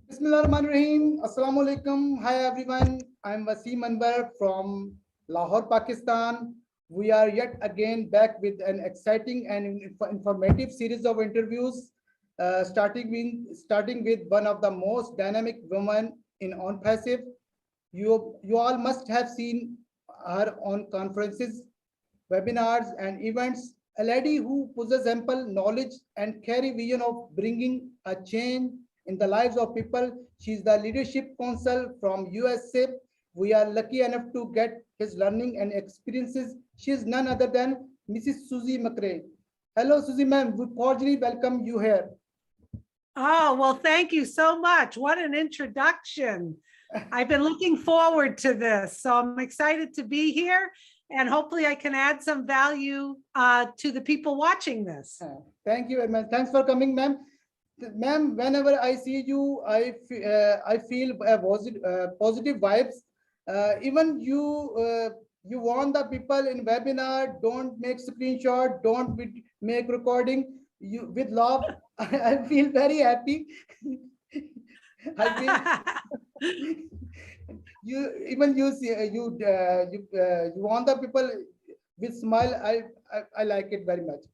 Bismillahirrahmanirrahim. Assalamu alaikum. Hi everyone. I'm Wasim Anwar from Lahore, Pakistan. We are yet again back with an exciting and informative series of interviews, starting with one of the most dynamic women in ONPASSIVE. You all must have seen her on conferences, webinars, and events. A lady who possesses ample knowledge and carry vision of bringing a change in the lives of people. She's the leadership council from USA. We are lucky enough to get his learning and experiences. She is none other than Mrs. Susie McCrea. Hello, Susie ma'am. We cordially welcome you here. Oh, well, thank you so much. What an introduction. I've been looking forward to this, so I'm excited to be here, and hopefully I can add some value to the people watching this. Thank you very much. Thanks for coming, ma'am. Ma'am, whenever I see you, I feel positive vibes. Even you warn the people in webinar, don't make screenshot, don't make recording. You with love, I feel very happy. I feel you see you want the people with smile. I like it very much.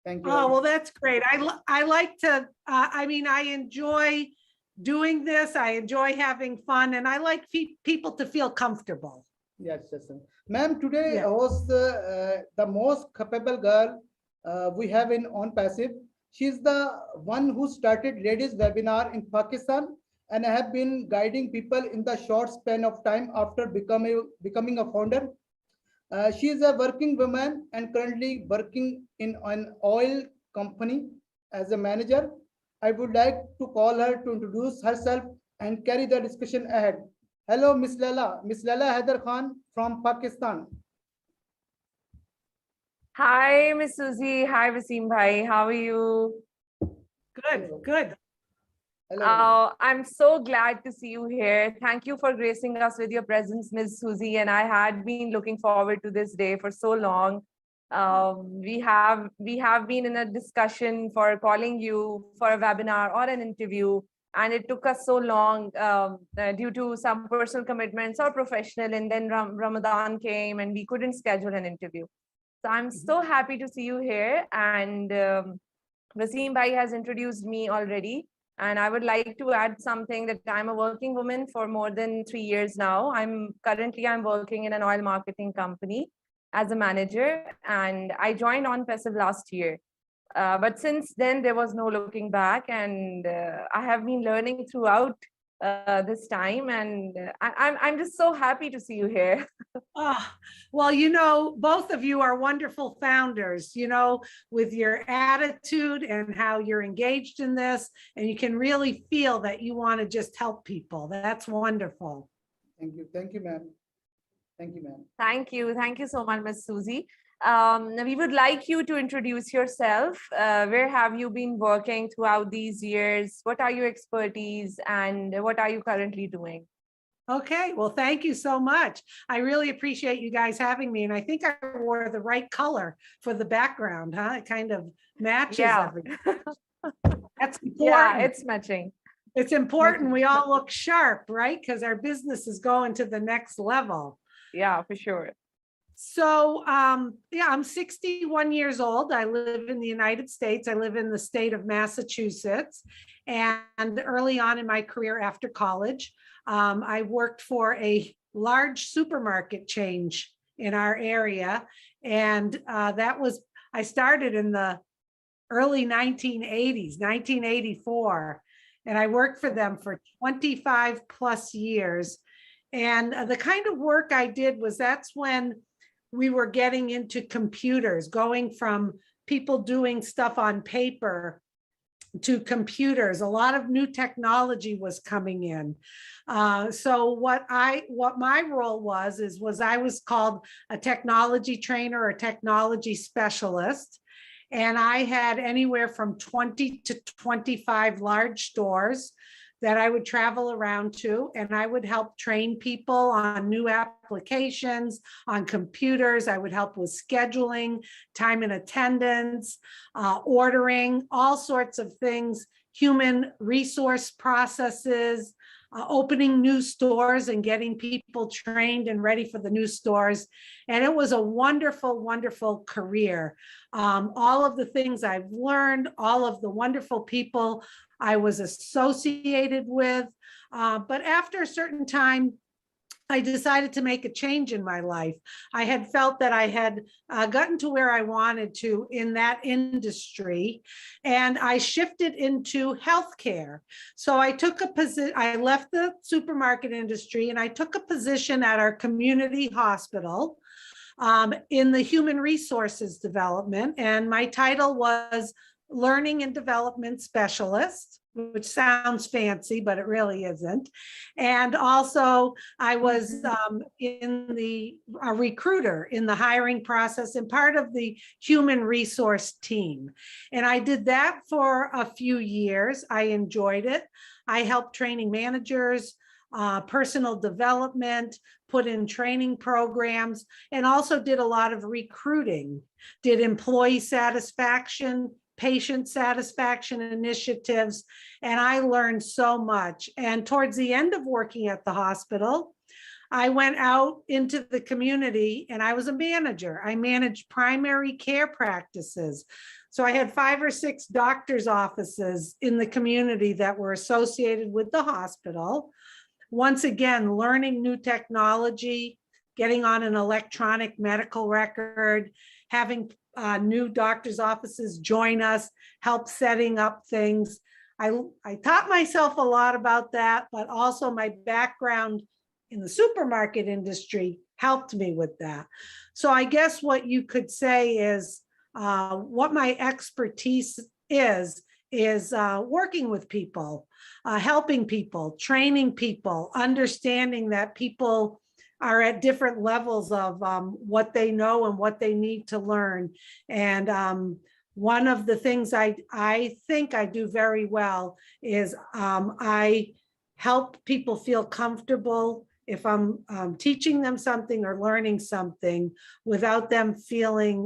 Thank you. Oh, well, that's great. I like to, I mean, I enjoy doing this. I enjoy having fun, and I like people to feel comfortable. Yes, yes, ma'am. Today was the most capable girl we have in ONPASSIVE. She's the one who started ladies webinar in Pakistan and have been guiding people in the short span of time after becoming a founder. She is a working woman and currently working in an oil company as a manager. I would like to call her to introduce herself and carry the discussion ahead. Hello, Miss Laila. Miss Laila Haider Khan from Pakistan. Hi, Miss Susie. Hi, Wasim bhai. How are you? Good, good. Hello. I'm so glad to see you here. Thank you for gracing us with your presence, Ms. Susie. And I had been looking forward to this day for so long. We have been in a discussion for calling you for a webinar or an interview, and it took us so long due to some personal commitments or professional. And then Ramadan came, and we couldn't schedule an interview. So I'm so happy to see you here. And Wasim bhai has introduced me already. And I would like to add something that I'm a working woman for more than 3 years now. I'm working in an oil marketing company as a manager, and I joined ONPASSIVE last year. But since then, there was no looking back, and I have been learning throughout this time, and I'm just so happy to see you here. Oh, well, you know, both of you are wonderful founders, you know, with your attitude and how you're engaged in this, and you can really feel that you want to just help people. That's wonderful. Thank you. Thank you, ma'am. Thank you, ma'am. Thank you. Thank you so much, Ms. Susie. We would like you to introduce yourself. Where have you been working throughout these years? What are your expertise, and what are you currently doing? Okay, well, thank you so much. I really appreciate you guys having me. And I think I wore the right color for the background, huh? It kind of matches everything. That's important. Yeah, it's matching. It's important we all look sharp, right? Because our business is going to the next level. Yeah, for sure. So, yeah, I'm 61 years old. I live in the United States. I live in the state of Massachusetts. And early on in my career after college, I worked for a large supermarket chain in our area. And I started in the early 1980s, 1984. And I worked for them for 25 plus years. And the kind of work I did was that's when we were getting into computers, going from people doing stuff on paper to computers. A lot of new technology was coming in. So what my role was I was called a technology trainer or technology specialist. And I had anywhere from 20 to 25 large stores that I would travel around to, and I would help train people on new applications, on computers. I would help with scheduling, time and attendance, ordering, all sorts of things, human resource processes, opening new stores and getting people trained and ready for the new stores. And it was a wonderful, wonderful career. All of the things I've learned, all of the wonderful people I was associated with. But after a certain time, I decided to make a change in my life. I had felt that I had gotten to where I wanted to in that industry, and I shifted into healthcare. So I took a position, I left the supermarket industry and I took a position at our community hospital in the human resources development. And my title was Learning and Development Specialist, which sounds fancy, but it really isn't. And also I was in the recruiter in the hiring process and part of the human resource team. And I did that for a few years. I enjoyed it. I helped training managers, personal development, put in training programs, and also did a lot of recruiting, did employee satisfaction, patient satisfaction initiatives, and I learned so much. And towards the end of working at the hospital, I went out into the community and I was a manager. I managed primary care practices. So I had 5 or 6 doctors' offices in the community that were associated with the hospital. Once again, learning new technology, getting on an electronic medical record, having new doctors' offices join us, help setting up things. I taught myself a lot about that, but also my background in the supermarket industry helped me with that. So I guess what you could say is what my expertise is working with people, helping people, training people, understanding that people are at different levels of what they know and what they need to learn. And one of the things I think I do very well is I help people feel comfortable if I'm teaching them something or learning something without them feeling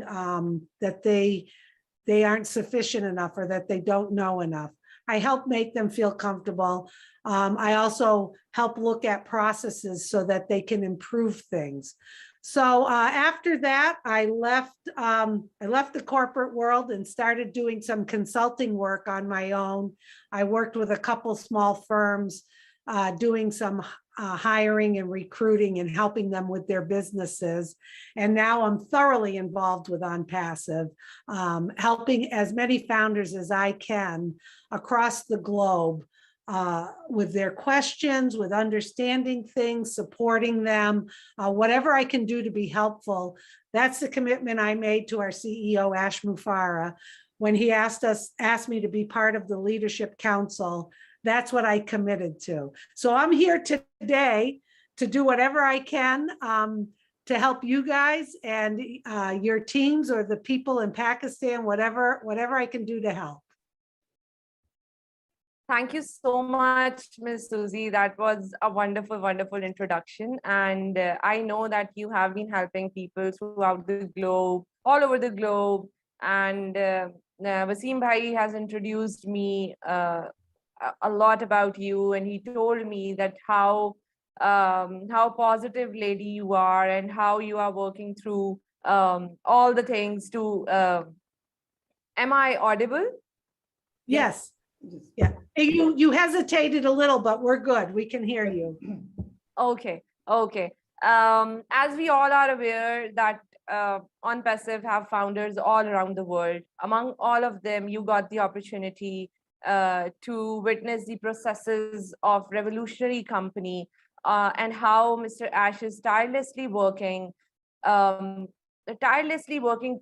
that they aren't sufficient enough or that they don't know enough. I help make them feel comfortable. I also help look at processes so that they can improve things. So after that, I left the corporate world and started doing some consulting work on my own. I worked with a couple small firms doing some hiring and recruiting and helping them with their businesses. And now I'm thoroughly involved with ONPASSIVE, helping as many founders as I can across the globe with their questions, with understanding things, supporting them, whatever I can do to be helpful. That's the commitment I made to our CEO, Ash Mufareh, when he asked me to be part of the Leadership Council. That's what I committed to. So I'm here today to do whatever I can to help you guys and your teams or the people in Pakistan, whatever I can do to help. Thank you so much, Ms. Susie. That was a wonderful, wonderful introduction. And I know that you have been helping people throughout the globe, all over the globe. And Wasim Bhai has introduced me a lot about you, and he told me that how positive lady you are and how you are working through all the things to am I audible? Yes. Yeah, you hesitated a little, but we're good. We can hear you. Okay. As we all are aware that ONPASSIVE have founders all around the world. Among all of them, you got the opportunity to witness the processes of revolutionary company and how Mr. Ash is tirelessly working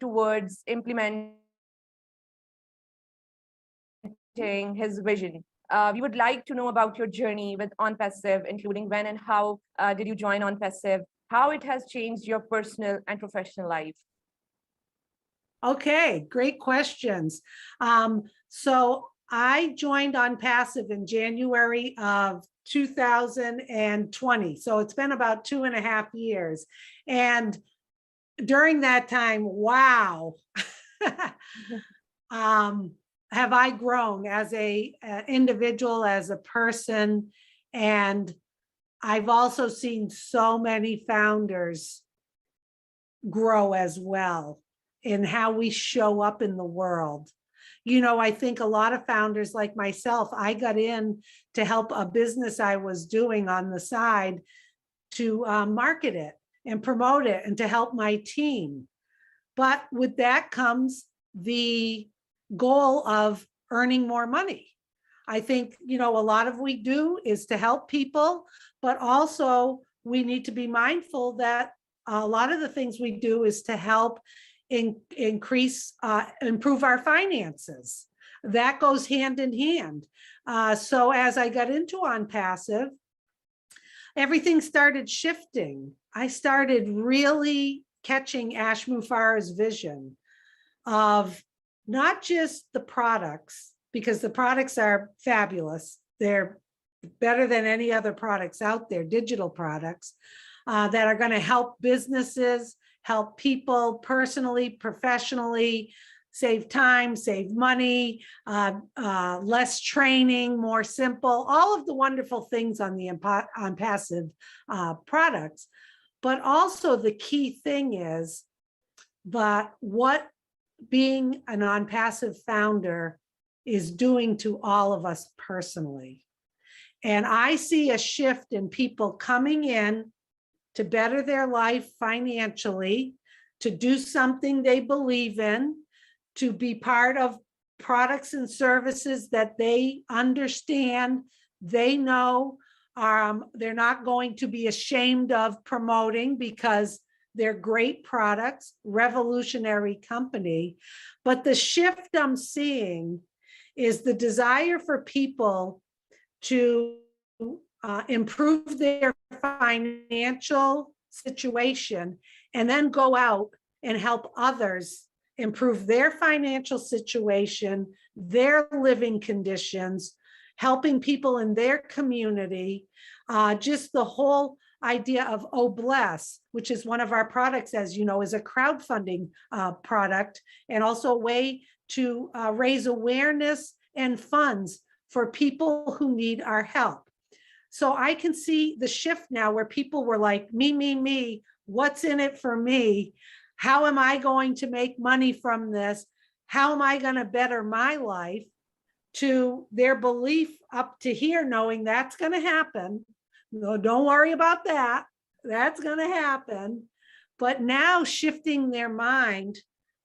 towards implementing his vision. We would like to know about your journey with ONPASSIVE, including when and how did you join ONPASSIVE, how it has changed your personal and professional life. Okay, great questions. So I joined ONPASSIVE in January of 2020. So it's been about 2.5 years. And during that time, wow, have I grown as a individual, as a person. And I've also seen so many founders grow as well in how we show up in the world. You know, I think a lot of founders like myself, I got in to help a business I was doing on the side to market it and promote it and to help my team. But with that comes the goal of earning more money. I think, you know, a lot of we do is to help people, but also we need to be mindful that a lot of the things we do is to help improve our finances. That goes hand in hand. So as I got into ONPASSIVE, everything started shifting. I started really catching Ash Mufareh's vision of not just the products, because the products are fabulous. They're better than any other products out there, digital products, that are going to help businesses, help people personally, professionally, save time, save money, less training, more simple, all of the wonderful things on the ONPASSIVE products. But also the key thing is that what being an ONPASSIVE founder is doing to all of us personally. And I see a shift in people coming in to better their life financially, to do something they believe in, to be part of products and services that they understand, they know they're not going to be ashamed of promoting because they're great products, revolutionary company. But the shift I'm seeing is the desire for people to improve their financial situation and then go out and help others improve their financial situation, their living conditions, helping people in their community, just the whole idea of Oh Bless, which is one of our products, as you know, is a crowdfunding product and also a way to raise awareness and funds for people who need our help. So I can see the shift now where people were like, me, what's in it for me? How am I going to make money from this? How am I going to better my life? To their belief up to here, knowing that's going to happen. No, don't worry about that. That's going to happen. But now shifting their mind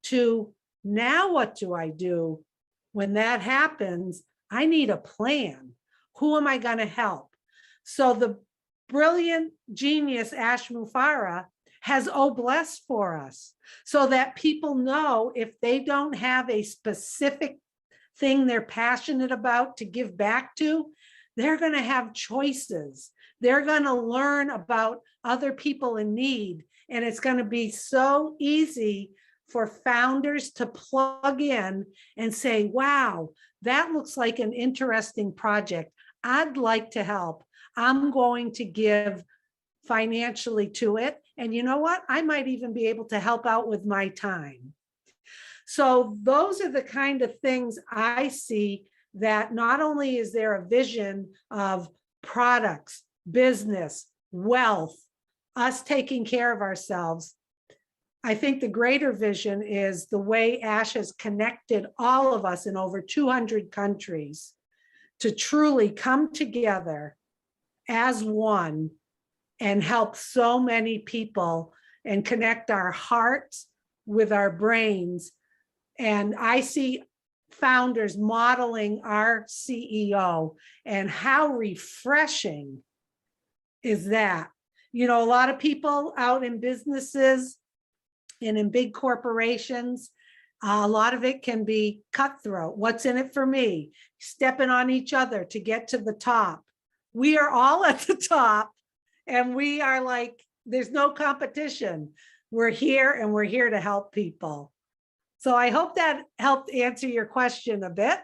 to, now what do I do when that happens? I need a plan. Who am I going to help? So the brilliant genius Ash Mufareh has Oh Bless for us so that people know if they don't have a specific thing they're passionate about to give back to, they're going to have choices. They're going to learn about other people in need. And it's going to be so easy for founders to plug in and say, wow, that looks like an interesting project. I'd like to help. I'm going to give financially to it. And you know what? I might even be able to help out with my time. So those are the kind of things I see, that not only is there a vision of products, business, wealth, us taking care of ourselves. I think the greater vision is the way Ash has connected all of us in over 200 countries to truly come together as one and help so many people and connect our hearts with our brains. And I see founders modeling our CEO, and how refreshing is that? You know, a lot of people out in businesses and in big corporations, a lot of it can be cutthroat. What's in it for me? Stepping on each other to get to the top. We are all at the top, and we are like, there's no competition. We're here, and we're here to help people. So I hope that helped answer your question a bit.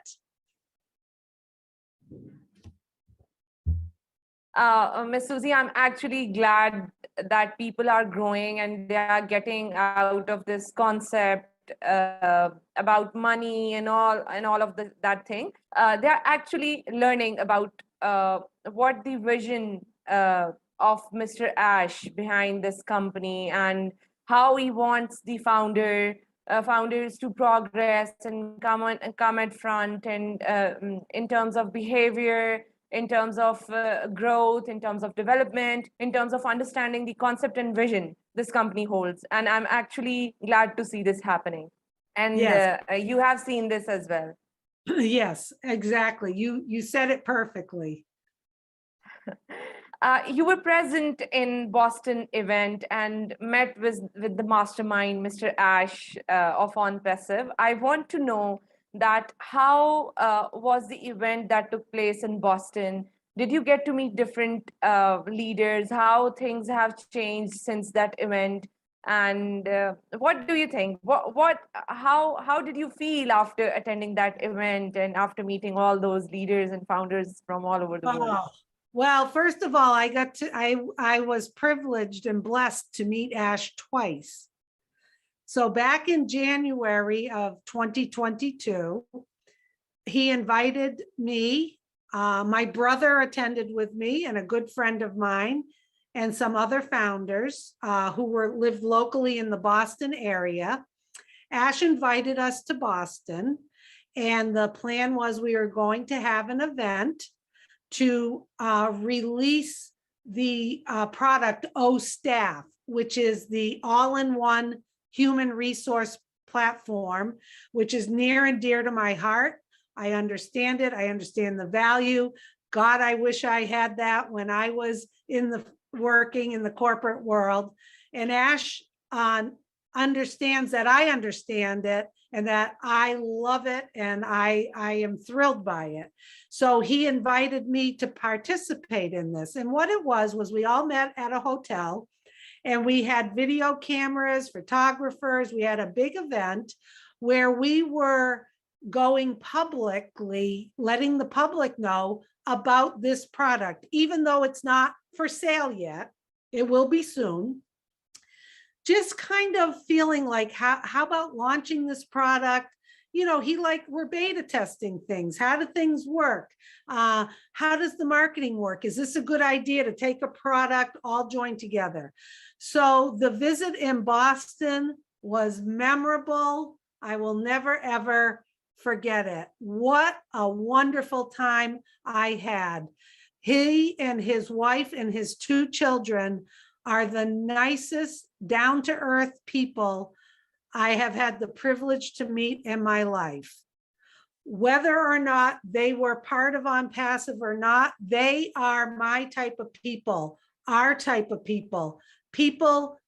Miss Susie, I'm actually glad that people are growing and they are getting out of this concept about money and all of that thing. They are actually learning about what the vision of Mr. Ash behind this company and how he wants the founders to progress and come at front, and in terms of behavior, in terms of growth, in terms of development, in terms of understanding the concept and vision this company holds. And I'm actually glad to see this happening. And Yes. You have seen this as well. Yes, exactly. You said it perfectly. You were present in Boston event and met with the mastermind, Mr. Ash of ONPASSIVE. I want to know that how was the event that took place in Boston? Did you get to meet different leaders? How things have changed since that event? And what do you think? How did you feel after attending that event and after meeting all those leaders and founders from all over the world? Oh, well, first of all, I was privileged and blessed to meet Ash twice. So back in January of 2022, he invited me, my brother attended with me and a good friend of mine and some other founders who lived locally in the Boston area. Ash invited us to Boston, and the plan was we were going to have an event to release the product OStaff, which is the all-in-one human resource platform, which is near and dear to my heart. I understand it. I understand the value. God, I wish I had that when I was working in the corporate world. And Ash understands that I understand it and that I love it and I am thrilled by it. So he invited me to participate in this. And what it was we all met at a hotel and we had video cameras, photographers. We had a big event where we were going publicly, letting the public know about this product, even though it's not for sale yet. It will be soon. Just kind of feeling like, how about launching this product? You know, we're beta testing things. How do things work? How does the marketing work? Is this a good idea to take a product all joined together? So the visit in Boston was memorable. I will never, ever forget it. What a wonderful time I had. He and his wife and his 2 children are the nicest, down-to-earth people I have had the privilege to meet in my life. Whether or not they were part of ONPASSIVE or not, they are my type of people, our type of people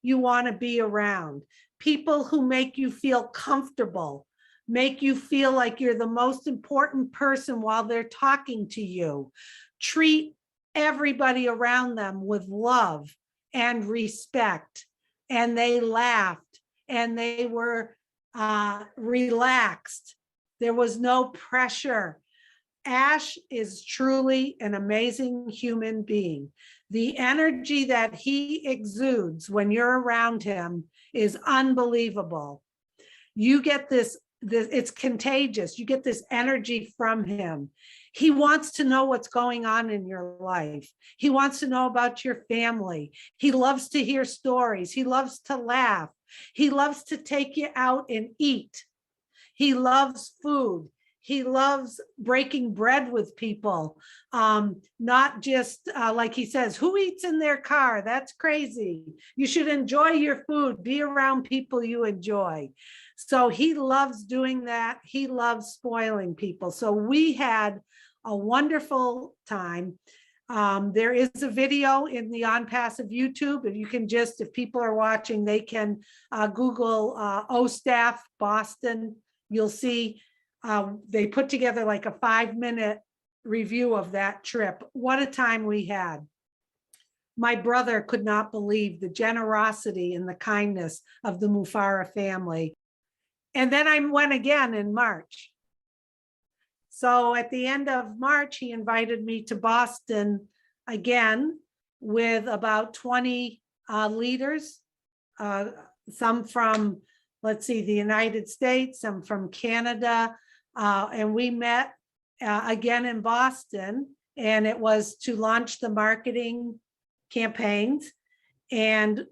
you want to be around, people who make you feel comfortable, make you feel like you're the most important person while they're talking to you, treat everybody around them with love and respect. And they laughed and they were relaxed. There was no pressure. Ash is truly an amazing human being. The energy that he exudes when you're around him is unbelievable. You get this, it's contagious. You get this energy from him. He wants to know what's going on in your life. He wants to know about your family. He loves to hear stories. He loves to laugh. He loves to take you out and eat. He loves food. He loves breaking bread with people. Not just like he says, who eats in their car? That's crazy. You should enjoy your food. Be around people you enjoy. So he loves doing that. He loves spoiling people. So we had a wonderful time. There is a video in the ONPASSIVE YouTube. If you can just, if people are watching, they can Google OStaff Boston. You'll see they put together like a 5-minute review of that trip. What a time we had. My brother could not believe the generosity and the kindness of the Mufara family. And then I went again in March. So at the end of March, he invited me to Boston again, with about 20 leaders, some from, let's see, the United States, some from Canada, and we met again in Boston, and it was to launch the marketing campaigns. And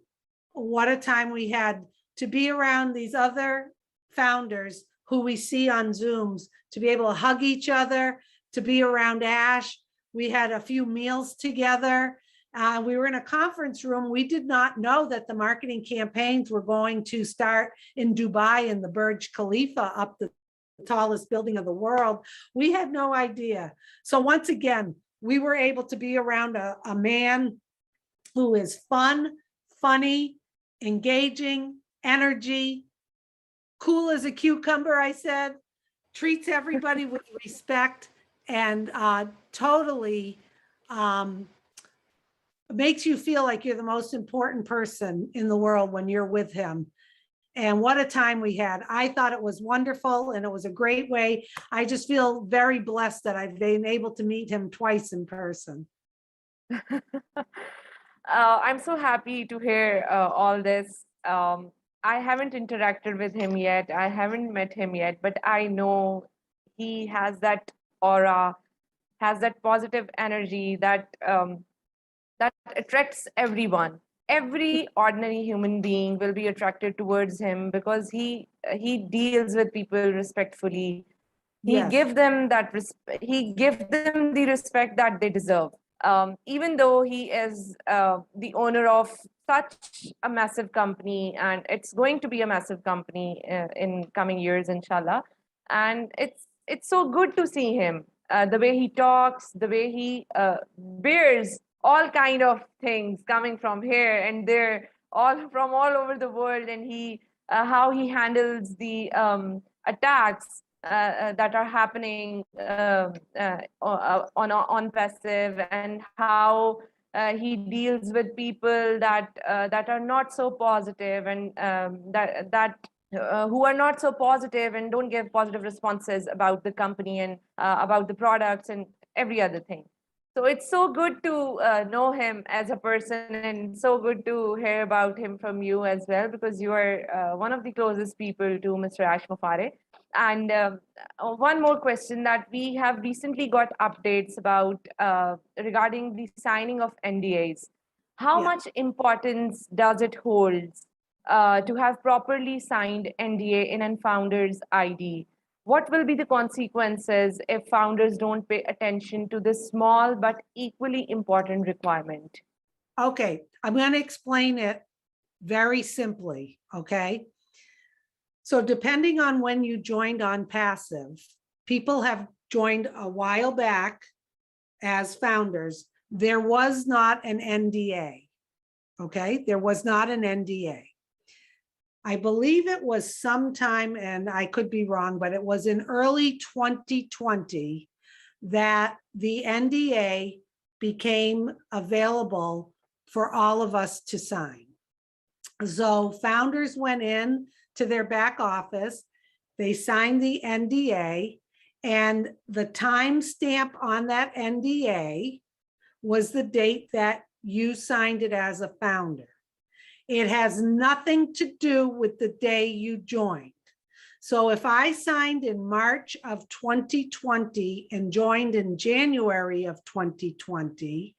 what a time we had to be around these other founders who we see on Zooms, to be able to hug each other, to be around Ash. We had a few meals together. We were in a conference room. We did not know that the marketing campaigns were going to start in Dubai in the Burj Khalifa, up the tallest building of the world. We had no idea. So once again, we were able to be around a man who is fun, funny, engaging, energy, cool as a cucumber, I said, treats everybody with respect, and totally makes you feel like you're the most important person in the world when you're with him. And what a time we had. I thought it was wonderful, and it was a great way. I just feel very blessed that I've been able to meet him twice in person. I'm so happy to hear all this. I haven't interacted with him yet. I haven't met him yet, but I know he has that aura, has that positive energy that that attracts everyone. Every ordinary human being will be attracted towards him because he deals with people respectfully. He Yes. gives them that he gives them the respect that they deserve. Even though he is the owner of such a massive company, and it's going to be a massive company in coming years, inshallah. And it's so good to see him, the way he talks, the way he bears all kind of things coming from here and there, all from all over the world, and he how he handles the attacks that are happening on passive, and how he deals with people that that are not so positive, and who are not so positive and don't give positive responses about the company and about the products and every other thing. So it's so good to know him as a person, and so good to hear about him from you as well, because you are one of the closest people to Mr. Ash Mufare. And one more question, that we have recently got updates about regarding the signing of NDAs. How much importance does it hold to have properly signed NDA in a founder's ID? What will be the consequences if founders don't pay attention to this small but equally important requirement? Okay, I'm going to explain it very simply, okay? So depending on when you joined ONPASSIVE, people have joined a while back as founders. There was not an NDA, okay? There was not an NDA. I believe it was sometime, and I could be wrong, but it was in early 2020 that the NDA became available for all of us to sign. So founders went in to their back office, they signed the NDA, and the timestamp on that NDA was the date that you signed it as a founder. It has nothing to do with the day you joined. So if I signed in March of 2020 and joined in January of 2020,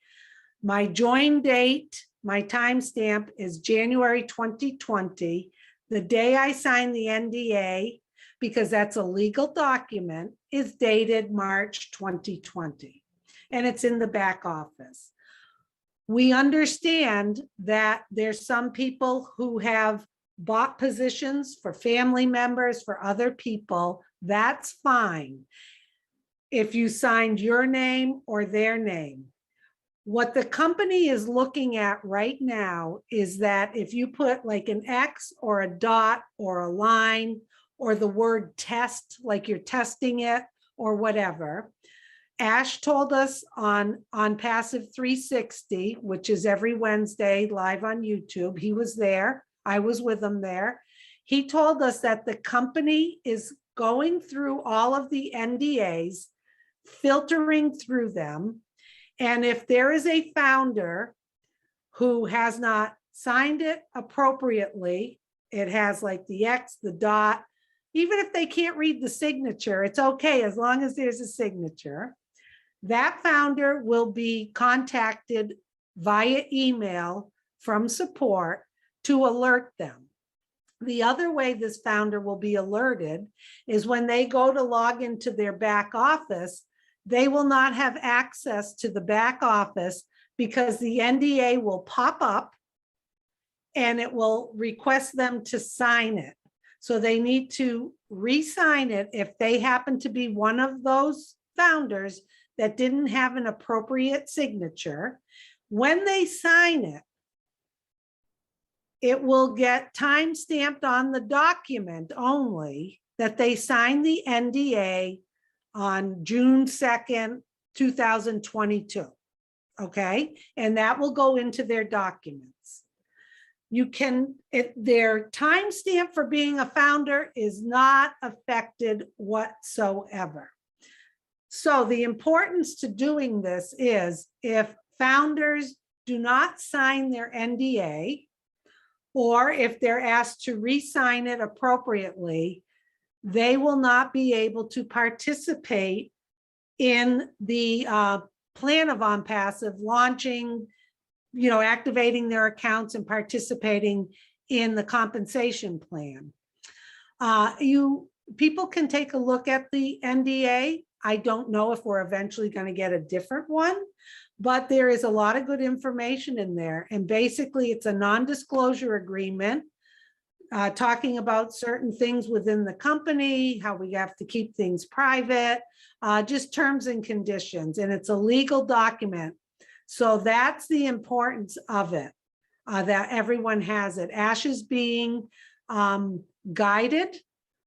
my join date, my timestamp is January 2020. The day I signed the NDA, because that's a legal document, is dated March 2020, and it's in the back office. We understand that there's some people who have bought positions for family members, for other people. That's fine if you signed your name or their name. What the company is looking at right now is that if you put like an X or a dot or a line or the word test, like you're testing it or whatever. Ash told us on Passive 360, which is every Wednesday live on YouTube. He was there. I was with him there. He told us that the company is going through all of the NDAs, filtering through them, And if there is a founder who has not signed it appropriately, it has like the X, the dot, even if they can't read the signature, it's okay as long as there's a signature. That founder will be contacted via email from support to alert them. The other way this founder will be alerted is when they go to log into their back office, they will not have access to the back office because the NDA will pop up and it will request them to sign it. So they need to re-sign it if they happen to be one of those founders that didn't have an appropriate signature. When they sign it, it will get time stamped on the document only that they signed the NDA on June 2nd, 2022. Okay, and that will go into their documents. You can, their timestamp for being a founder is not affected whatsoever. So the importance to doing this is if founders do not sign their NDA, or if they're asked to re-sign it appropriately, they will not be able to participate in the plan of ONPASSIVE launching, activating their accounts and participating in the compensation plan. People can take a look at the NDA. I don't know if we're eventually going to get a different one, but there is a lot of good information in there. And basically it's a non-disclosure agreement talking about certain things within the company, how we have to keep things private, just terms and conditions. And it's a legal document. So that's the importance of it, that everyone has it. Ash is being guided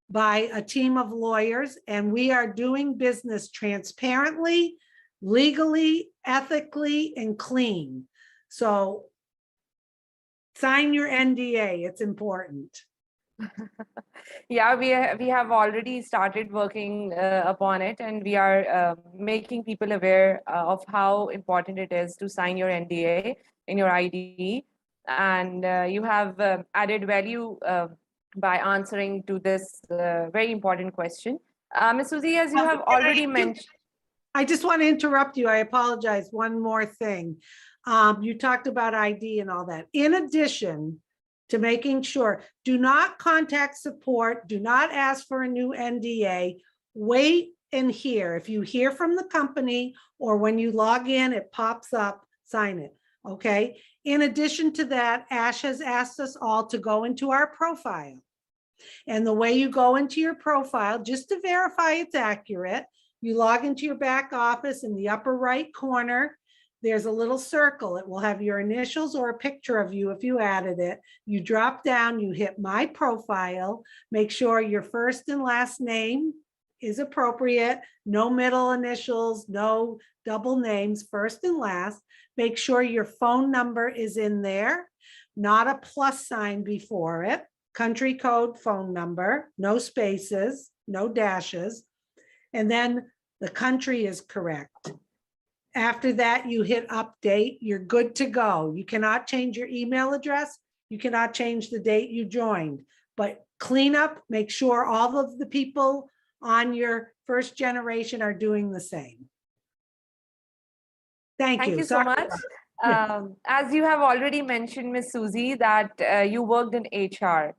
by a team of lawyers, and we are doing business transparently, legally, ethically, and clean. So sign your NDA, it's important. Yeah, we have already started working upon it, and we are making people aware of how important it is to sign your NDA in your ID. And you have added value by answering to this very important question. Ms. Susie, as you have already mentioned. I just want to interrupt you. I apologize. One more thing. You talked about ID and all that. In addition to making sure, do not contact support, do not ask for a new NDA, wait and hear. If you hear from the company or when you log in, it pops up, sign it, okay? In addition to that, Ash has asked us all to go into our profile. And the way you go into your profile, just to verify it's accurate, you log into your back office in the upper right corner. There's a little circle. It will have your initials or a picture of you if you added it. You drop down, you hit my profile, make sure your first and last name is appropriate, no middle initials, no double names, first and last. Make sure your phone number is in there, not a plus sign before it, country code phone number, no spaces, no dashes, and then the country is correct. After that, you hit update, you're good to go. You cannot change your email address. You cannot change the date you joined, but clean up, make sure all of the people on your first generation are doing the same. Thank you. Thank you so much. As you have already mentioned, Ms. Susie, that you worked in HR.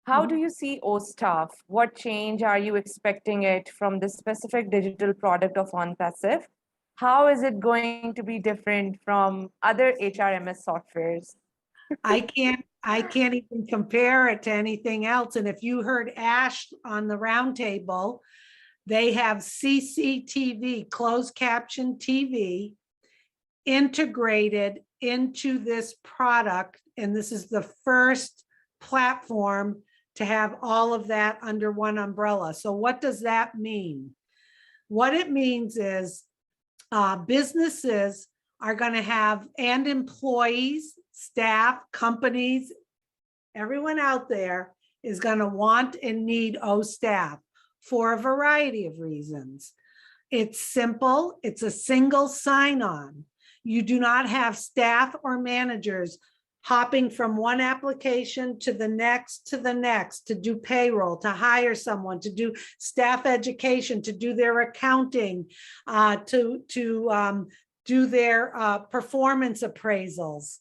How do you see OStaff? What change are you expecting it from this specific digital product of ONPASSIVE? How is it going to be different from other HRMS softwares? I can't even compare it to anything else. And if you heard Ash on the roundtable, they have CCTV, closed caption TV, integrated into this product. And this is the first platform to have all of that under one umbrella. So what does that mean? What it means is businesses are going to have, and employees, staff, companies, everyone out there is going to want and need OStaff for a variety of reasons. It's simple. It's a single sign-on. You do not have staff or managers hopping from one application to the next, to do payroll, to hire someone, to do staff education, to do their accounting, to do their performance appraisals.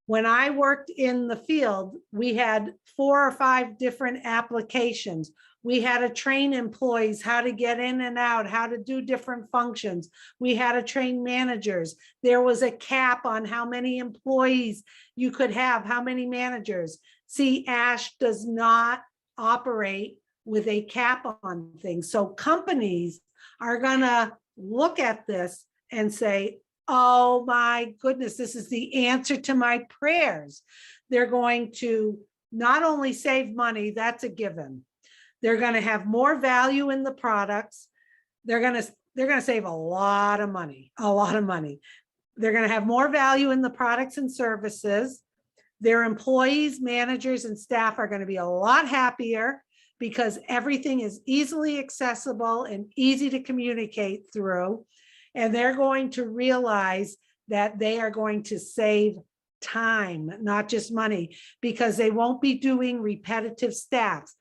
When I worked in the field, we had 4 or 5 different applications. We had to train employees how to get in and out, how to do different functions. We had to train managers. There was a cap on how many employees you could have, how many managers. See, ASH does not operate with a cap on things. So companies are gonna look at this and say, oh my goodness, this is the answer to my prayers. They're going to not only save money, that's a given. They're going to have more value in the products. They're going to save a lot of money, a lot of money. They're going to have more value in the products and services. Their employees, managers, and staff are going to be a lot happier because everything is easily accessible and easy to communicate through. And they're going to realize that they are going to save time, not just money, because they won't be doing repetitive steps.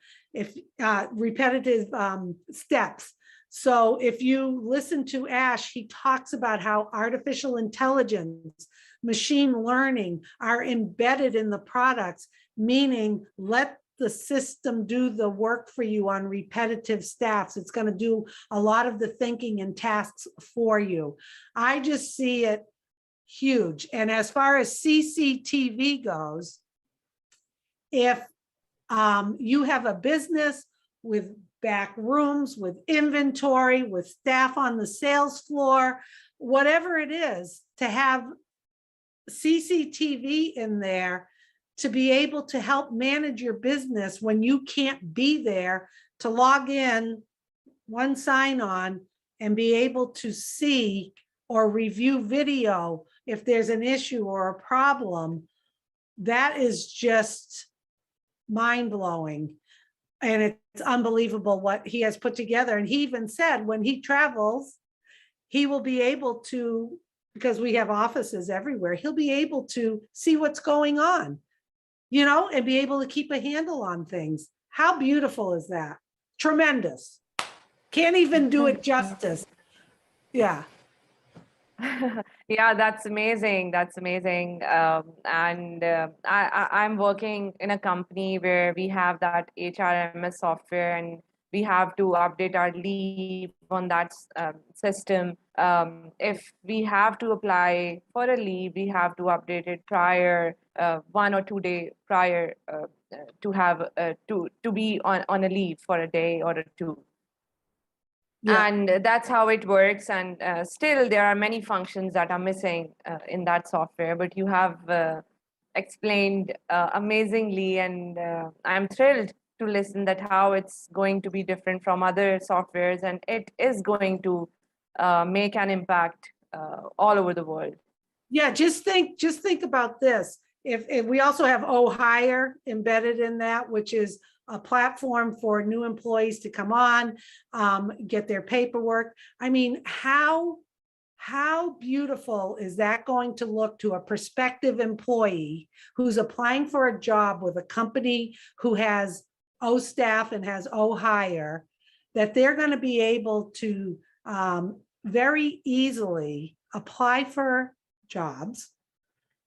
So if you listen to Ash, he talks about how artificial intelligence, machine learning are embedded in the products, meaning let the system do the work for you on repetitive steps. It's going to do a lot of the thinking and tasks for you. I just see it huge. And as far as CCTV goes, if you have a business with back rooms, with inventory, with staff on the sales floor, whatever it is, to have CCTV in there to be able to help manage your business when you can't be there, to log in, one sign on, and be able to see or review video if there's an issue or a problem, that is just mind-blowing. And it's unbelievable what he has put together. And he even said when he travels, he will be able to, because we have offices everywhere, he'll be able to see what's going on, you know, and be able to keep a handle on things. How beautiful is that? Tremendous. Can't even do it justice. Yeah. Yeah, that's amazing. That's amazing. I'm working in a company where we have that HRMS software, and we have to update our leave on that system. If we have to apply for a leave, we have to update it prior, 1 or 2 days prior to have to be on a leave for a day or 2. Yeah. And that's how it works. And still, there are many functions that are missing in that software, but you have explained amazingly, and I'm thrilled to listen that how it's going to be different from other softwares, and it is going to make an impact all over the world. Yeah, just think about this. If we also have OHire embedded in that, which is a platform for new employees to come on, get their paperwork. I mean, how beautiful is that going to look to a prospective employee who's applying for a job with a company who has O-staff and has OHire, that they're going to be able to very easily apply for jobs.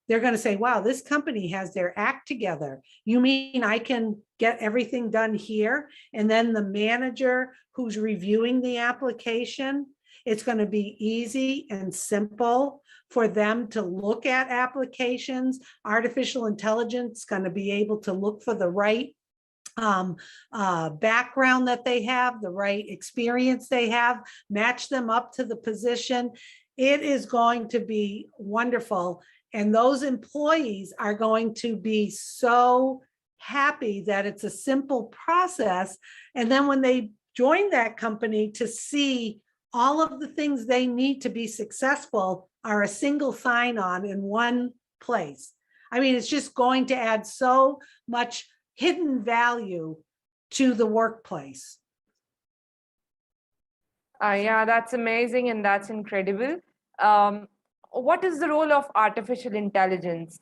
They're going to say, wow, this company has their act together. You mean I can get everything done here? And then the manager who's reviewing the application, it's going to be easy and simple for them to look at applications. Artificial intelligence is going to be able to look for the right background that they have, the right experience they have, match them up to the position. It is going to be wonderful. And those employees are going to be so happy that it's a simple process. And then when they join that company, to see all of the things they need to be successful are a single sign-on in one place. I mean, it's just going to add so much hidden value to the workplace. Yeah, that's amazing and that's incredible. what is the role of artificial intelligence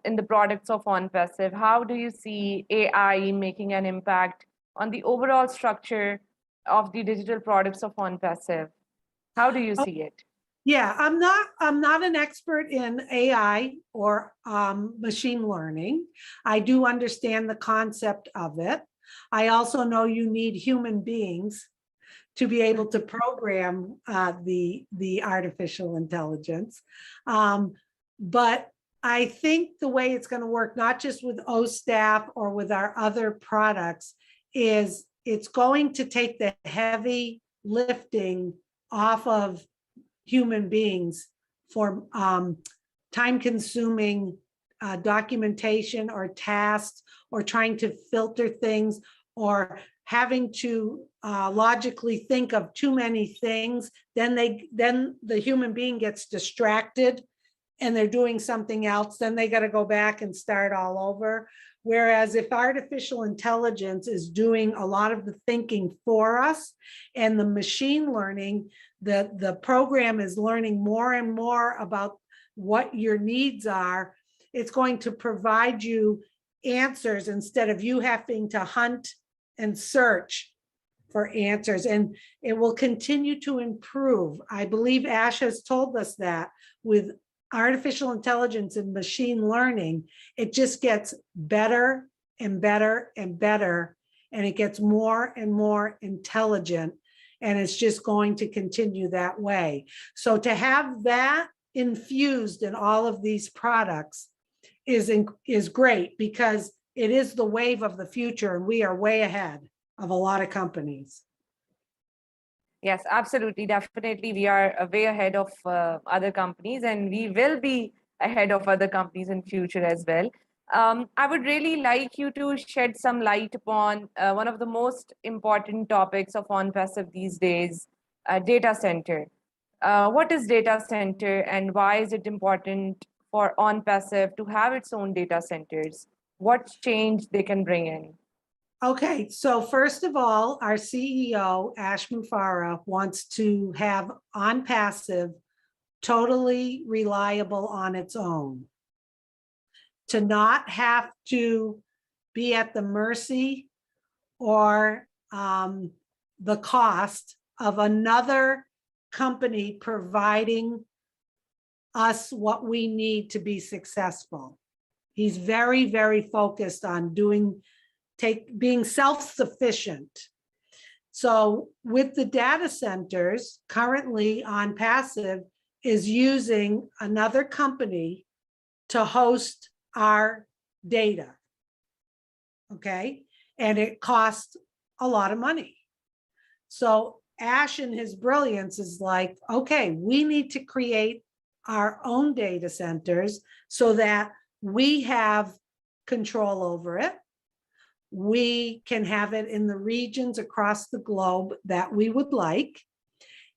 in the products of ONPASSIVE? How do you see AI making an impact on the overall structure of the digital products of ONPASSIVE? How do you see it? Yeah, I'm not an expert in AI or machine learning. I do understand the concept of it. I also know you need human beings to be able to program the artificial intelligence. But I think the way it's going to work, not just with OSTAF or with our other products, is it's going to take the heavy lifting off of human beings for time-consuming documentation or tasks, or trying to filter things, or having to logically think of too many things. Then the human being gets distracted and they're doing something else. Then they got to go back and start all over. Whereas if artificial intelligence is doing a lot of the thinking for us, and the machine learning, the program is learning more and more about what your needs are, it's going to provide you answers instead of you having to hunt and search for answers. And it will continue to improve. I believe Ash has told us that with artificial intelligence and machine learning, it just gets better and better and better, and it gets more and more intelligent, and it's just going to continue that way. So to have that infused in all of these products is great, because it is the wave of the future, and we are way ahead of a lot of companies. Yes, absolutely. Definitely. We are way ahead of other companies, and we will be ahead of other companies in future as well. I would really like you to shed some light upon one of the most important topics of ONPASSIVE these days, data center. What is data center, and why is it important for ONPASSIVE to have its own data centers? What change they can bring in? Okay, so first of all, our CEO, Ash Mufareh, wants to have ONPASSIVE totally reliable on its own, to not have to be at the mercy or the cost of another company providing us what we need to be successful. He's very, very focused on being self-sufficient. So with the data centers, currently ONPASSIVE is using another company to host our data, okay? And it costs a lot of money. So Ash in his brilliance is like, okay, we need to create our own data centers so that we have control over it. We can have it in the regions across the globe that we would like,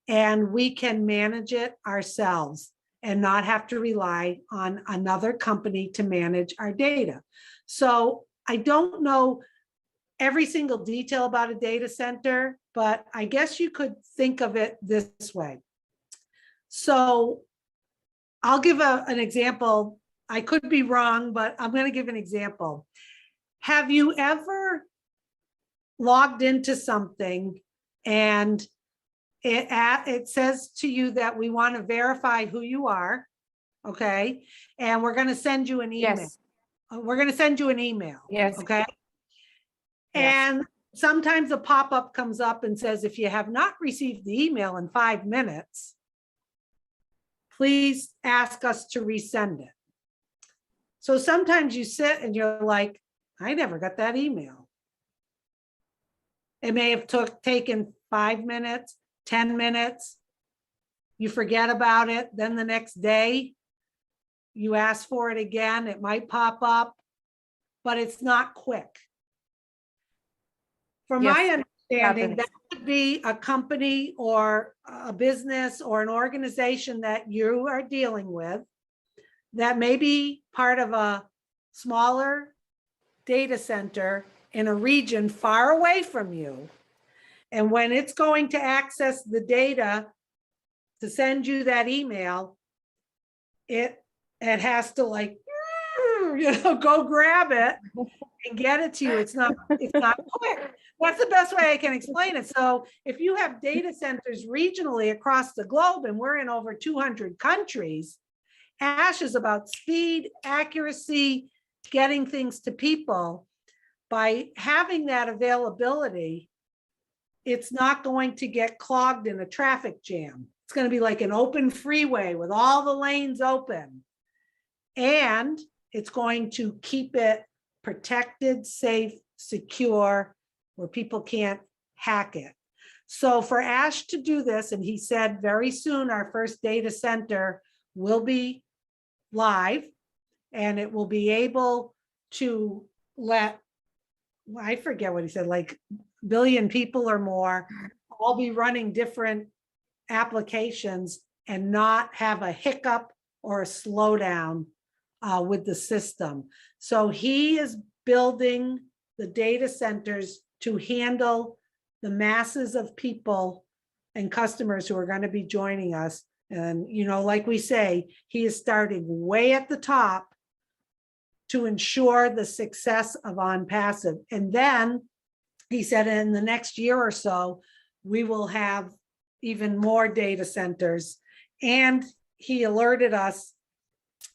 and we can manage it ourselves and not have to rely on another company to manage our data. So I don't know every single detail about a data center, but I guess you could think of it this way. So I'll give an example. I could be wrong, but I'm going to give an example. Have you ever logged into something and it says to you that we want to verify who you are, okay? And we're going to send you an email. Yes. We're going to send you an email, Yes. okay? Yes. And sometimes a pop-up comes up and says, if you have not received the email in 5 minutes, please ask us to resend it. So sometimes you sit and you're like, I never got that email. It may have taken 5 minutes, 10 minutes. You forget about it. Then the next day, you ask for it again. It might pop up, but it's not quick. From Yes, my understanding, happens. that would be a company or a business or an organization that you are dealing with that may be part of a smaller data center in a region far away from you. And when it's going to access the data to send you that email, it has to like, go grab it and get it to you. It's not quick. That's the best way I can explain it. So if you have data centers regionally across the globe, and we're in over 200 countries, ASH is about speed, accuracy, getting things to people. By having that availability, it's not going to get clogged in a traffic jam. It's going to be like an open freeway with all the lanes open. And it's going to keep it protected, safe, secure, where people can't hack it. So for ASH to do this, and he said very soon our first data center will be live, and it will be able to let, I forget what he said, like billion people or more, all be running different applications and not have a hiccup or a slowdown with the system. So he is building the data centers to handle the masses of people and customers who are going to be joining us. And, like we say, he is starting way at the top to ensure the success of ONPASSIVE. And then he said in the next year or so, we will have even more data centers. And he alerted us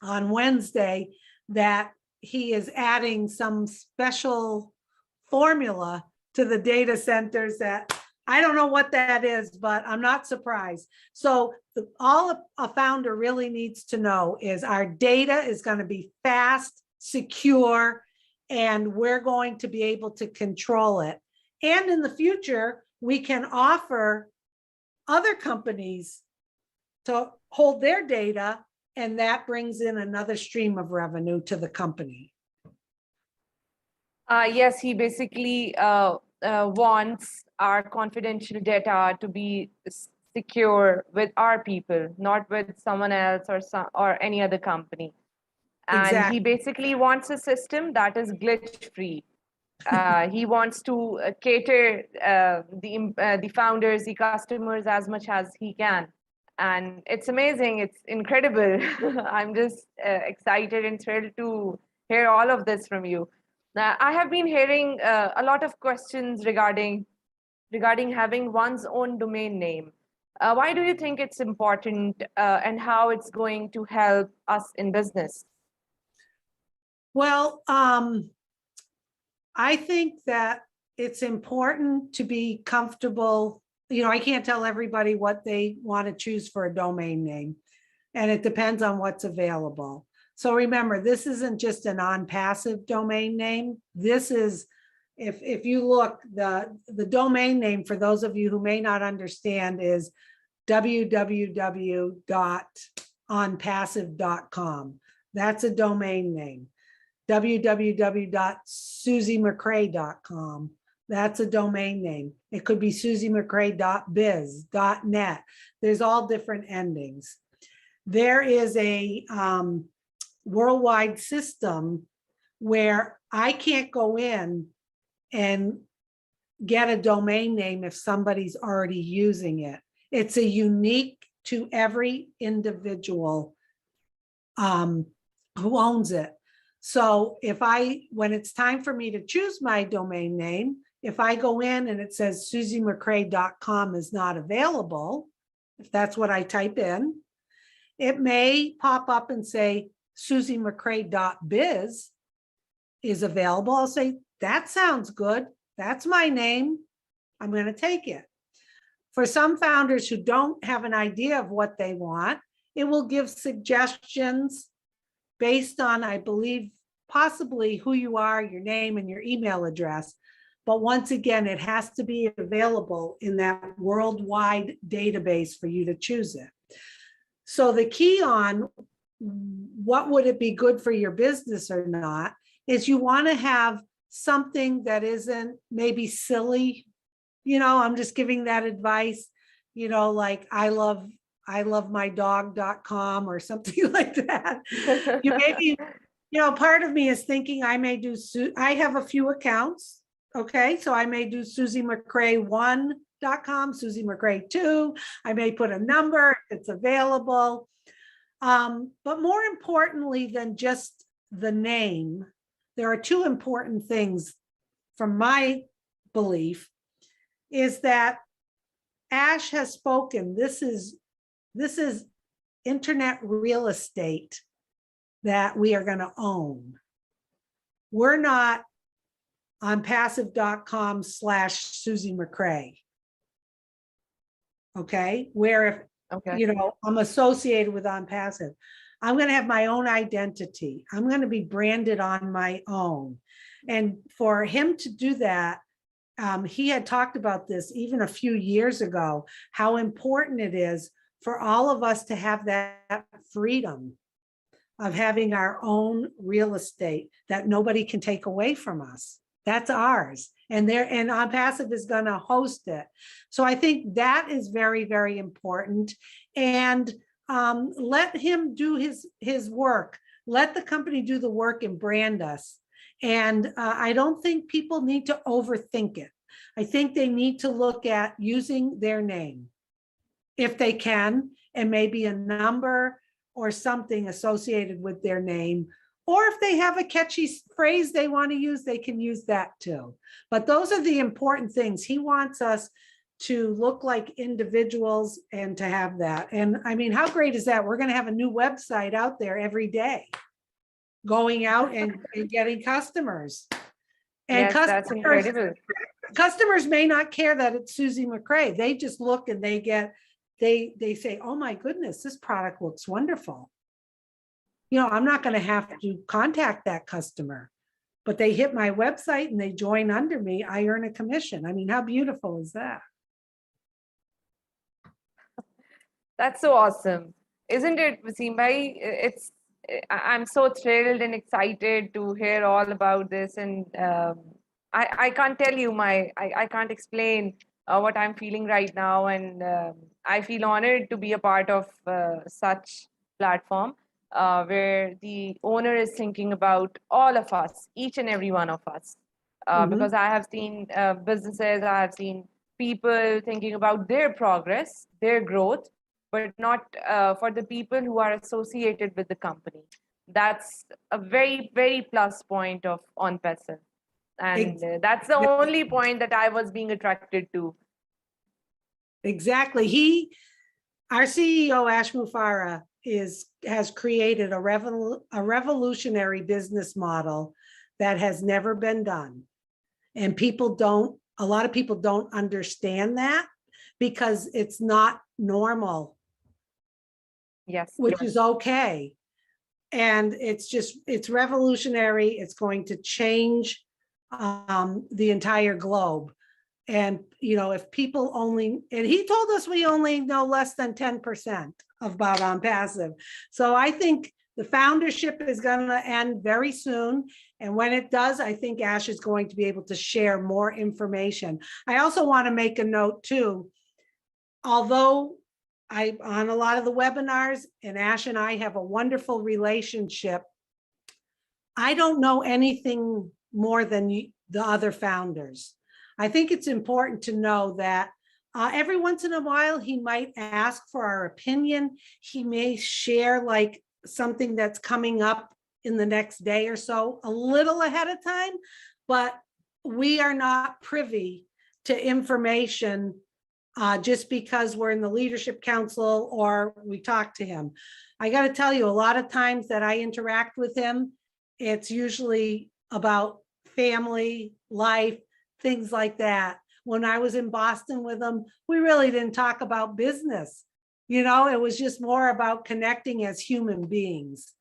on Wednesday that he is adding some special formula to the data centers that I don't know what that is, but I'm not surprised. So all a founder really needs to know is our data is going to be fast, secure, and we're going to be able to control it. And in the future, we can offer other companies to hold their data, and that brings in another stream of revenue to the company. Yes, he basically wants our confidential data to be secure with our people, not with someone else or any other company. And Exactly. he basically wants a system that is glitch-free. He wants to cater the founders, the customers as much as he can. And it's amazing. It's incredible. I'm just excited and thrilled to hear all of this from you. I have been hearing a lot of questions regarding having one's own domain name. Why do you think it's important and how it's going to help us in business? Well, I think that it's important to be comfortable. I can't tell everybody what they want to choose for a domain name, and it depends on what's available. So remember, this isn't just an ONPASSIVE domain name. This is, if you look, the domain name, for those of you who may not understand, is www.onpassive.com. That's a domain name. www.susiemccrea.com. That's a domain name. It could be susiemccrea.biz, .net. There's all different endings. There is a worldwide system where I can't go in and get a domain name if somebody's already using it. It's a unique to every individual who owns it. So when it's time for me to choose my domain name, if I go in and it says susiemccrea.com is not available, if that's what I type in, it may pop up and say susiemccrea.biz is available. I'll say, that sounds good. That's my name. I'm going to take it. For some founders who don't have an idea of what they want, it will give suggestions based on, I believe, possibly who you are, your name, and your email address. But once again, it has to be available in that worldwide database for you to choose it. So the key on what would it be good for your business or not is you want to have something that isn't maybe silly. I'm just giving that advice, like I love my dog.com or something like that. Maybe, part of me is thinking I may do, I have a few accounts. Okay. So I may do susiemccrea1.com, Susie McCrea 2. I may put a number if it's available. But more importantly than just the name, there are two important things from my belief, is that Ash has spoken. This is internet real estate that we are going to own. We're not on passive.com/Susie McCrea. Okay, where if I'm associated with ONPASSIVE, I'm going to have my own identity. I'm going to be branded on my own. And for him to do that, he had talked about this even a few years ago, how important it is for all of us to have that freedom of having our own real estate that nobody can take away from us. That's ours. And ONPASSIVE is going to host it. So I think that is very, very important. And let him do his work. Let the company do the work and brand us. And I don't think people need to overthink it. I think they need to look at using their name, if they can, and maybe a number or something associated with their name. Or if they have a catchy phrase they want to use, they can use that too. But those are the important things. He wants us to look like individuals and to have that. And I mean, how great is that? We're going to have a new website out there every day, going out and getting customers. And yes, that's incredible. Customers may not care that it's Susie McCrea. They just look and they say, oh my goodness, this product looks wonderful. You know, I'm not going to have to contact that customer, but they hit my website and they join under me. I earn a commission. I mean, how beautiful is that? That's so awesome. Isn't it, Wasim bhai? I'm so thrilled and excited to hear all about this. And I can't tell you I can't explain what I'm feeling right now. And I feel honored to be a part of such platform where the owner is thinking about all of us, each and every one of us. Because I have seen businesses, I have seen people thinking about their progress, their growth, but not for the people who are associated with the company. That's a very, very plus point of ONPASSIVE. And that's the only point that I was being attracted to. Exactly. Our CEO, Ash Mufareh, has created a revolutionary business model that has never been done. And a lot of people don't understand that because it's not normal. Yes. Which is okay. And it's revolutionary. It's going to change the entire globe. And, you know, if people and he told us we only know less than 10% about ONPASSIVE. So I think the foundership is going to end very soon. And when it does, I think Ash is going to be able to share more information. I also want to make a note too, although I'm on a lot of the webinars and Ash and I have a wonderful relationship, I don't know anything more than the other founders. I think it's important to know that every once in a while, he might ask for our opinion. He may share like something that's coming up in the next day or so, a little ahead of time, but we are not privy to information just because we're in the leadership council or we talk to him. I got to tell you, a lot of times that I interact with him, it's usually about family, life, things like that. When I was in Boston with him, we really didn't talk about business. You know, it was just more about connecting as human beings.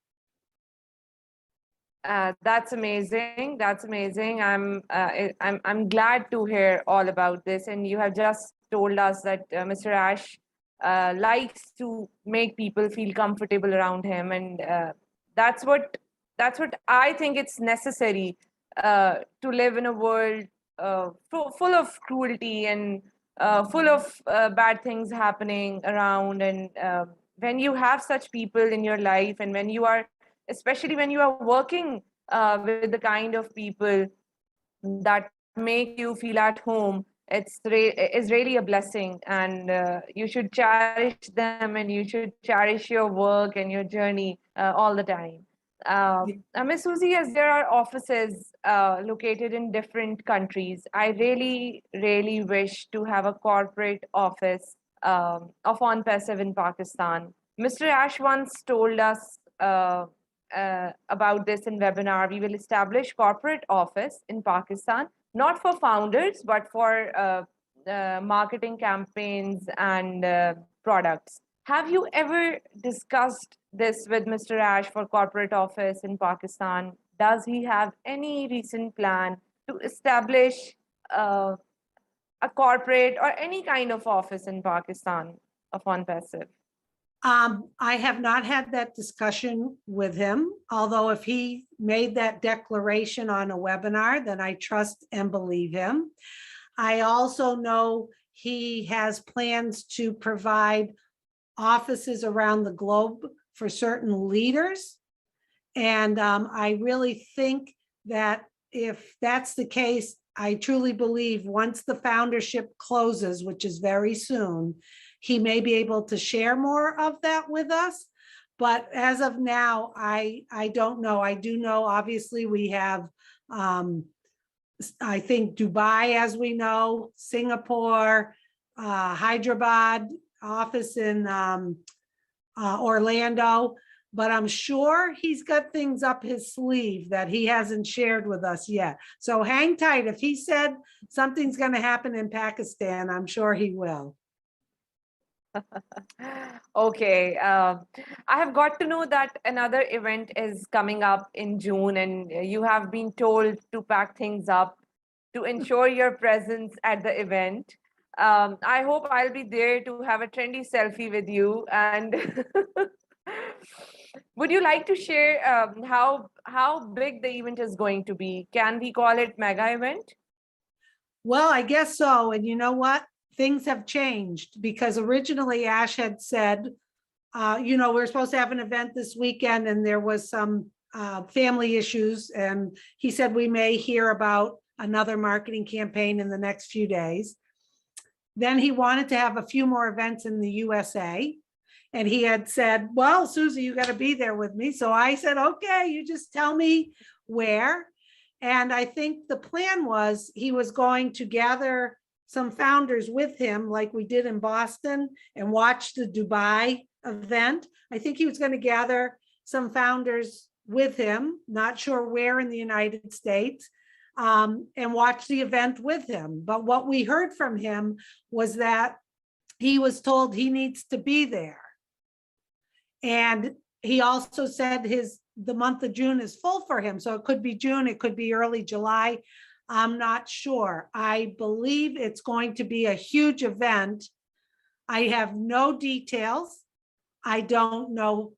That's amazing. That's amazing. I'm glad to hear all about this. And you have just told us that Mr. Ash likes to make people feel comfortable around him, and that's what I think it's necessary to live in a world full of cruelty and full of bad things happening around. And when you have such people in your life, and when you are, especially when you are working with the kind of people that make you feel at home, is really a blessing, and you should cherish them, and you should cherish your work and your journey all the time. Ms. Susie, as there are offices located in different countries, I really, really wish to have a corporate office of ONPASSIVE in Pakistan. Mr. Ash once told us about this in webinar. We will establish corporate office in Pakistan, not for founders, but for marketing campaigns and products. Have you ever discussed this with Mr. Ash for corporate office in Pakistan? Does he have any recent plan to establish a corporate or any kind of office in Pakistan of ONPASSIVE? I have not had that discussion with him, although if he made that declaration on a webinar, then I trust and believe him. I also know he has plans to provide offices around the globe for certain leaders. And I really think that if that's the case, I truly believe once the foundership closes, which is very soon, he may be able to share more of that with us. But as of now, I don't know. I do know, obviously, we have, I think, Dubai, as we know, Singapore, Hyderabad, office in Orlando. But I'm sure he's got things up his sleeve that he hasn't shared with us yet. So hang tight. If he said something's going to happen in Pakistan, I'm sure he will. Okay. I have got to know that another event is coming up in June, and you have been told to pack things up to ensure your presence at the event. I hope I'll be there to have a trendy selfie with you. And would you like to share how big the event is going to be? Can we call it mega event? Well, I guess so. And you know what? Things have changed because originally Ash had said, we're supposed to have an event this weekend and there was some family issues. And he said, we may hear about another marketing campaign in the next few days. Then he wanted to have a few more events in the USA. And he had said, well, Susie, you got to be there with me. So I said, okay, you just tell me where. And I think the plan was he was going to gather some founders with him like we did in Boston and watch the Dubai event. I think he was going to gather some founders with him, not sure where in the United States, and watch the event with him. But what we heard from him was that he was told he needs to be there. And he also said the month of June is full for him. So it could be June, it could be early July. I'm not sure. I believe it's going to be a huge event. I have no details. I don't know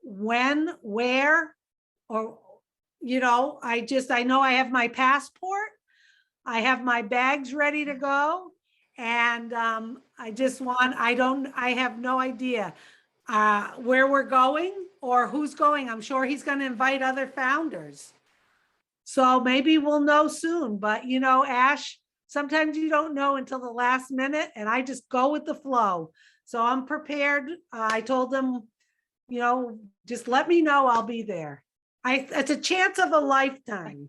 when, where, or, I know I have my passport. I have my bags ready to go. And I have no idea where we're going or who's going. I'm sure he's going to invite other founders. So maybe we'll know soon, but Ash, sometimes you don't know until the last minute and I just go with the flow. So I'm prepared. I told him, just let me know, I'll be there. It's a chance of a lifetime.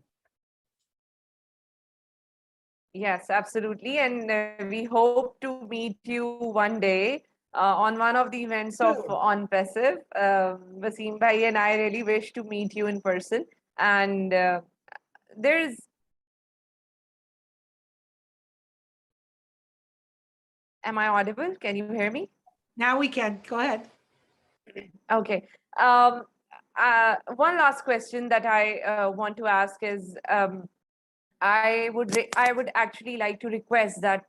Yes, absolutely. And we hope to meet you one day on one of the events of ONPASSIVE. Wasim Bhai and I really wish to meet you in person. And am I audible? Can you hear me? Now we can, go ahead. Okay. One last question that I want to ask is, I would actually like to request that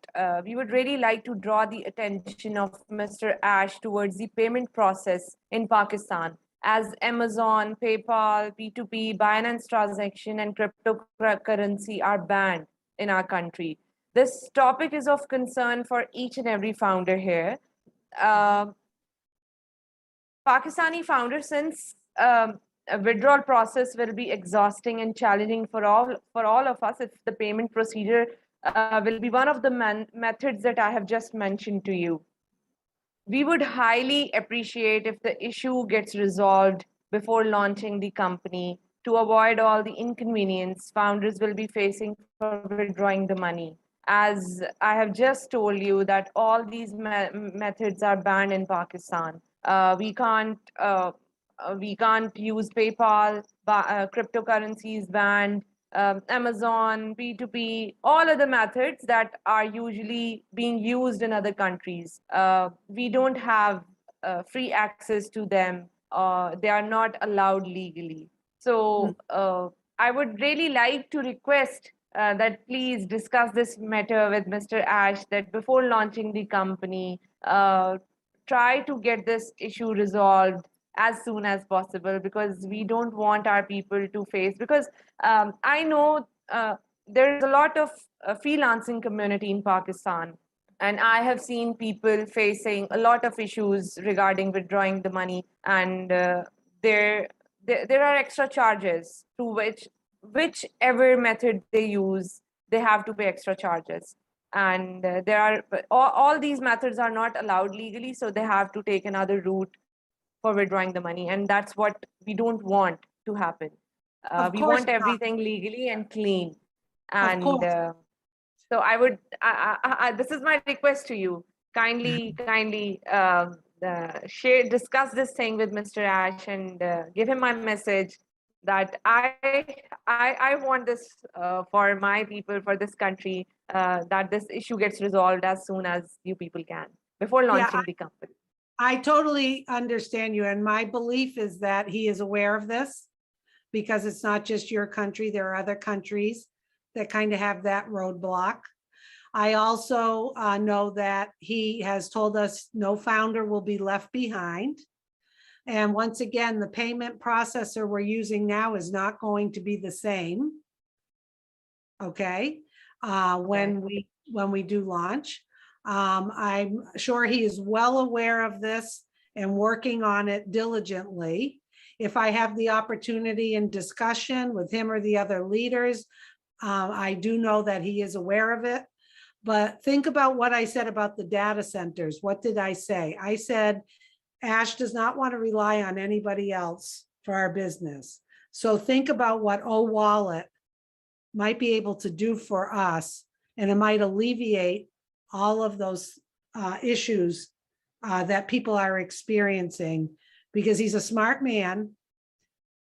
we would really like to draw the attention of Mr. Ash towards the payment process in Pakistan, as Amazon, PayPal, P2P, Binance transaction, and cryptocurrency are banned in our country. This topic is of concern for each and every founder here. Pakistani founders, since a withdrawal process will be exhausting and challenging for all of us if the payment procedure will be one of the methods that I have just mentioned to you. We would highly appreciate if the issue gets resolved before launching the company to avoid all the inconvenience founders will be facing for withdrawing the money. As I have just told you that all these methods are banned in Pakistan. We can't use PayPal, cryptocurrency is banned, Amazon, P2P, all other methods that are usually being used in other countries. We don't have free access to them. They are not allowed legally. So I would really like to request that please discuss this matter with Mr. Ash, that before launching the company, try to get this issue resolved as soon as possible, because we don't want our people to face, because I know there is a lot of freelancing community in Pakistan, and I have seen people facing a lot of issues regarding withdrawing the money, and there are extra charges to whichever method they use, they have to pay extra charges. And there are all these methods are not allowed legally, so they have to take another route for withdrawing the money, and that's what we don't want to happen. Of We course want not. everything legally and clean. Of And course. so I would, this is my request to you. Kindly discuss this thing with Mr. Ash, and give him my message that I want this for my people, for this country, that this issue gets resolved as soon as you people can, before launching the company. I totally understand you. And my belief is that he is aware of this, because it's not just your country. There are other countries that kind of have that roadblock. I also know that he has told us no founder will be left behind. And once again, the payment processor we're using now is not going to be the same. Okay, when we do launch. I'm sure he is well aware of this and working on it diligently. If I have the opportunity in discussion with him or the other leaders, I do know that he is aware of it. But think about what I said about the data centers. What did I say? I said, Ash does not want to rely on anybody else for our business. So think about what OWallet might be able to do for us, and it might alleviate all of those issues that people are experiencing, because he's a smart man,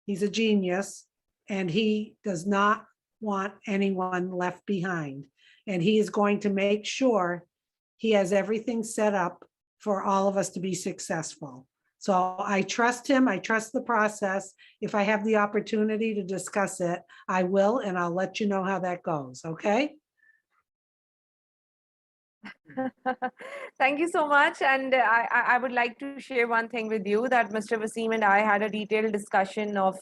he's a genius, and he does not want anyone left behind. And he is going to make sure he has everything set up for all of us to be successful. So I trust him, I trust the process. If I have the opportunity to discuss it, I will, and I'll let you know how that goes, okay? Thank you so much. And I would like to share one thing with you, that Mr. Wasim and I had a detailed discussion of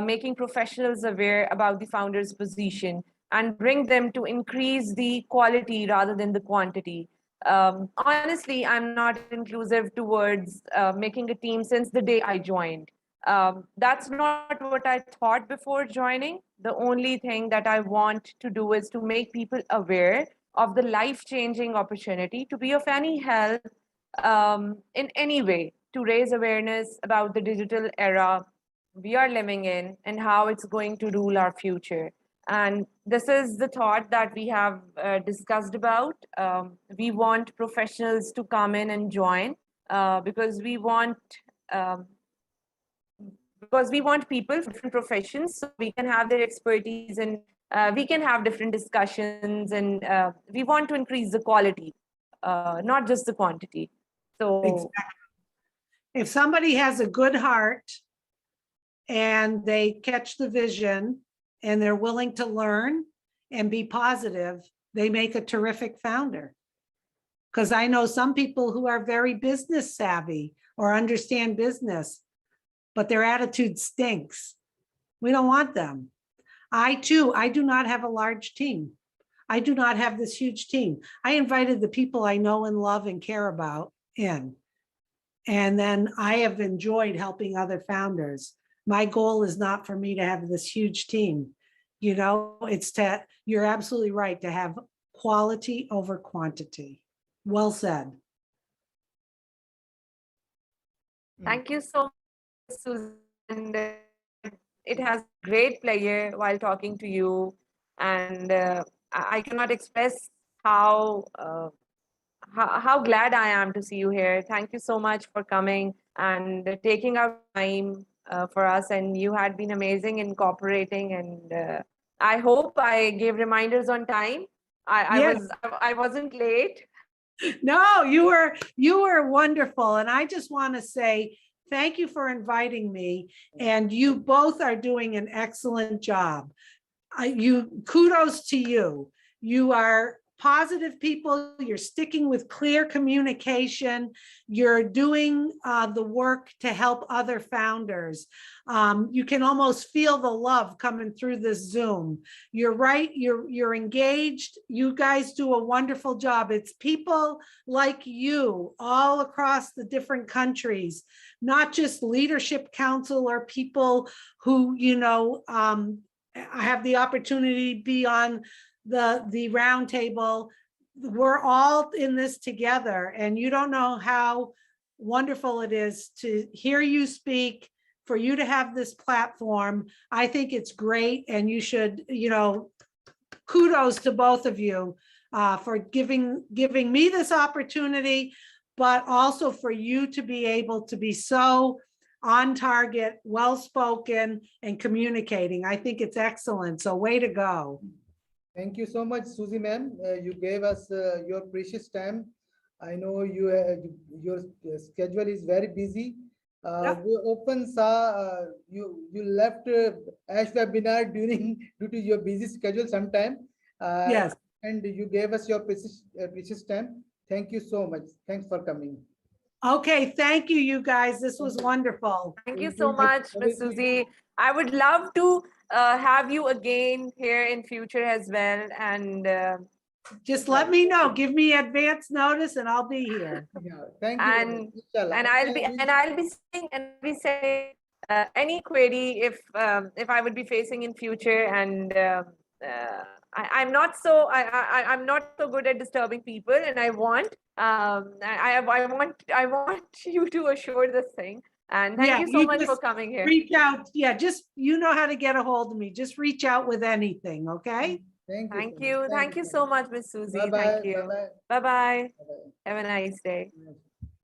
making professionals aware about the founder's position and bring them to increase the quality rather than the quantity. Honestly, I'm not inclusive towards making a team since the day I joined. That's not what I thought before joining. The only thing that I want to do is to make people aware of the life-changing opportunity to be of any help in any way, to raise awareness about the digital era we are living in and how it's going to rule our future. And this is the thought that we have discussed about. We want professionals to come in and join because we want people from different professions, so we can have their expertise, and we can have different discussions, and we want to increase the quality, not just the quantity. So exactly. If somebody has a good heart and they catch the vision and they're willing to learn and be positive, they make a terrific founder. Because I know some people who are very business savvy or understand business, but their attitude stinks. We don't want them. I do not have a large team. I do not have this huge team. I invited the people I know and love and care about in. And then I have enjoyed helping other founders. My goal is not for me to have this huge team. You know, you're absolutely right, to have quality over quantity. Well said. Thank you so much, Susan. And, it has great pleasure while talking to you, and I cannot express how glad I am to see you here. Thank you so much for coming and taking out time for us. And you had been amazing in cooperating. And I hope I gave reminders on time. Yes. I wasn't late. No, you were wonderful. And I just want to say thank you for inviting me. And you both are doing an excellent job. Kudos to you. You are positive people. You're sticking with clear communication. You're doing the work to help other founders. You can almost feel the love coming through this Zoom. You're right. You're engaged. You guys do a wonderful job. It's people like you all across the different countries, not just leadership council or people who, you know, I have the opportunity to be on the round table. We're all in this together, and you don't know how wonderful it is to hear you speak, for you to have this platform. I think it's great, and you should, you know, kudos to both of you for giving me this opportunity, but also for you to be able to be so on target, well-spoken, and communicating. I think it's excellent. So way to go. Thank you so much, Susie ma'am. You gave us your precious time. I know your schedule is very busy. We often saw you left ASH webinar due to your busy schedule sometime. Yes. And you gave us your precious time. Thank you so much. Thanks for coming. Okay, thank you, you guys. This was wonderful. Thank you so much, Ms. Susie. I would love to have you again here in future as well. And just let me know. Give me advance notice, and I'll be here. Yeah, thank you. And I'll be saying any query if I would be facing in future. And I'm not so good at disturbing people, and I want you to assure this thing. And thank you so much for coming here. Reach out. Yeah, just, you know how to get a hold of me. Just reach out with anything, okay? Thank you so much, Ms. Susie. Bye-bye. Thank you. Bye-bye. Bye-bye. Have a nice day.